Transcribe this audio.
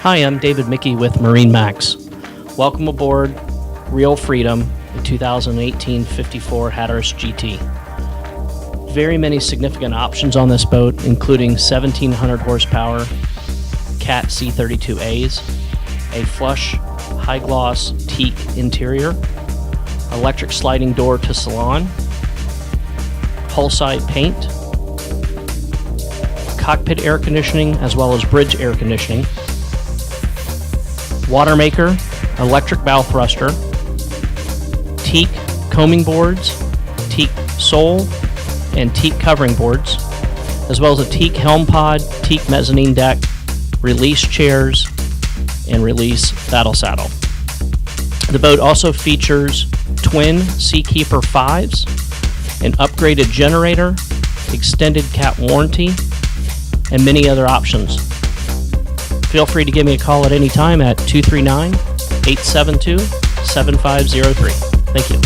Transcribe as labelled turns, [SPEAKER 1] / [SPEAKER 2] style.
[SPEAKER 1] Hi, I'm David Michie with MarineMax. Welcome aboard Real Freedom, the 2018 54 Hatteras GT. Very many significant options on this boat, including 1,700 horsepower Cat C32As, a flush high-gloss teak interior, electric sliding door to salon, hull-side paint, cockpit air conditioning as well as bridge air conditioning, water maker, electric bow thruster, teak combing boards, teak sole, and teak covering boards, as well as a teak helm pod, teak mezzanine deck, release chairs, and release battle saddle. The boat also features twin Seakeeper 5s, an upgraded generator, extended cat warranty, and many other options. Feel free to give me a call at any time at 239-872-7503. Thank you.